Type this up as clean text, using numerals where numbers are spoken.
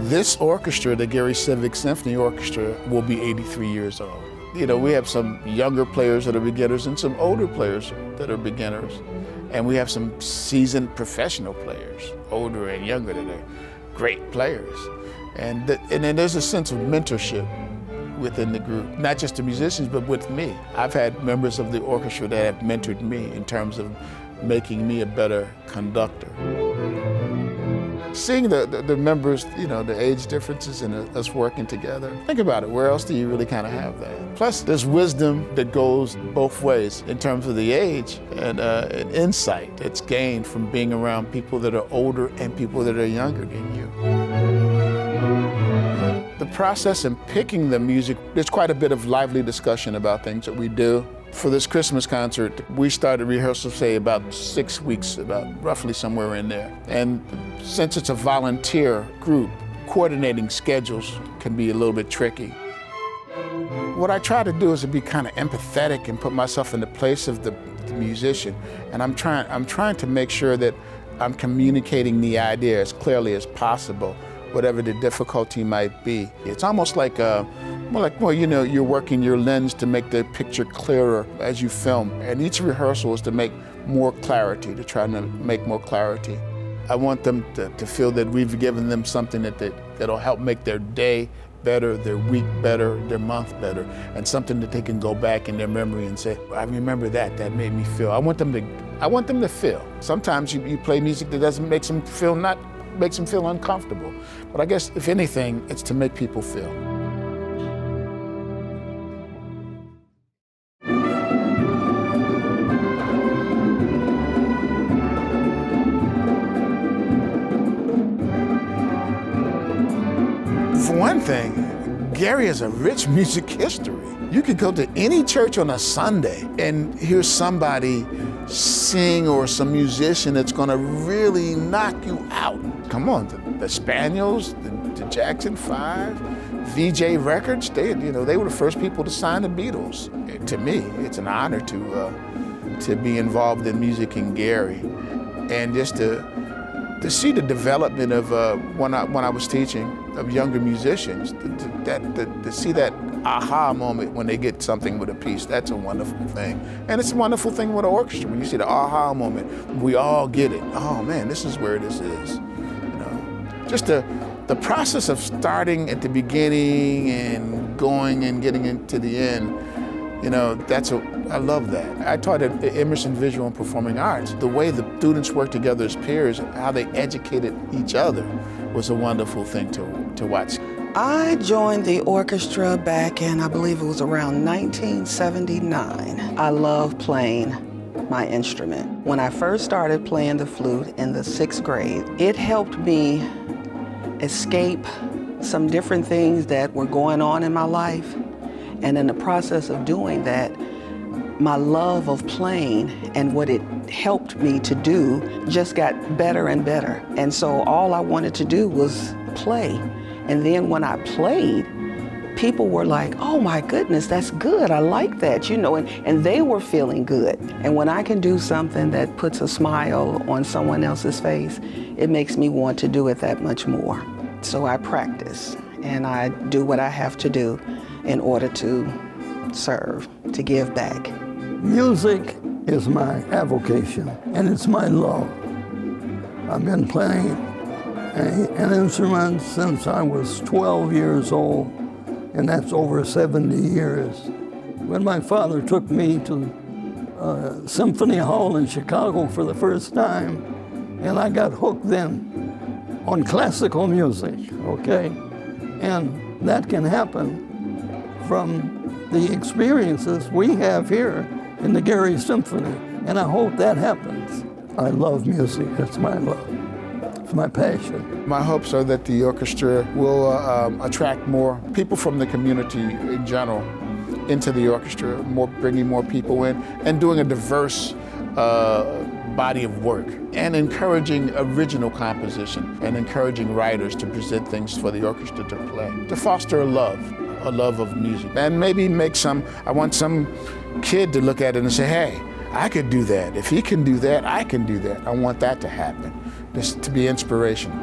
This orchestra, the Gary Civic Symphony Orchestra, will be 83 years old. You know, we have some younger players that are beginners and some older players that are beginners. And we have some seasoned professional players, older and younger, that are great players. And then there's a sense of mentorship within the group, not just the musicians, but with me. I've had members of the orchestra that have mentored me in terms of making me a better conductor. Seeing the members, you know, the age differences and us working together, think about it, where else do you really kind of have that? Plus, there's wisdom that goes both ways in terms of the age and insight that's gained from being around people that are older and people that are younger than you. The process in picking the music, there's quite a bit of lively discussion about things that we do. For this Christmas concert, we started rehearsal, say, about 6 weeks, about roughly somewhere in there. And since it's a volunteer group, coordinating schedules can be a little bit tricky. What I try to do is to be kind of empathetic and put myself in the place of the musician. And I'm trying to make sure that I'm communicating the idea as clearly as possible, whatever the difficulty might be. It's almost like well, you know, you're working your lens to make the picture clearer as you film. And each rehearsal is to make more clarity, to try to make more clarity. I want them to feel that we've given them something that'll help make their day better, their week better, their month better, and something that they can go back in their memory and say, I remember that made me feel. I want them to feel. Sometimes you play music that doesn't makes them feel uncomfortable. But I guess, if anything, it's to make people feel. For one thing, Gary has a rich music history. You could go to any church on a Sunday and hear somebody sing, or some musician that's gonna really knock you out. Come on, the Spaniels, the Jackson 5, VJ Records, they were the first people to sign the Beatles. To me, it's an honor to be involved in music in Gary, and just to see the development of when I was teaching of younger musicians, to see that aha moment when they get something with a piece. That's a wonderful thing. And it's a wonderful thing with an orchestra, when you see the aha moment, we all get it. Oh man, this is where this is. You know, just the process of starting at the beginning and going and getting into the end, you know, I love that. I taught at Emerson Visual and Performing Arts. The way the students worked together as peers, how they educated each other, was a wonderful thing to watch. I joined the orchestra back in, I believe it was around 1979. I love playing my instrument. When I first started playing the flute in the 6th grade, it helped me escape some different things that were going on in my life. And in the process of doing that, my love of playing and what it helped me to do just got better and better. And so all I wanted to do was play. And then when I played, people were like, oh my goodness, that's good, I like that, you know, and they were feeling good. And when I can do something that puts a smile on someone else's face, it makes me want to do it that much more. So I practice, and I do what I have to do in order to serve, to give back. Music is my avocation, and it's my love. I've been playing an instrument since I was 12 years old, and that's over 70 years. When my father took me to Symphony Hall in Chicago for the first time, and I got hooked then on classical music, okay? And that can happen from the experiences we have here in the Gary Symphony, and I hope that happens. I love music, it's my love. It's my passion. My hopes are that the orchestra will attract more people from the community in general into the orchestra, bringing more people in, and doing a diverse body of work, and encouraging original composition, and encouraging writers to present things for the orchestra to play, to foster a love of music. And maybe I want some kid to look at it and say, hey, I could do that. If he can do that, I can do that. I want that to happen, just to be inspirational.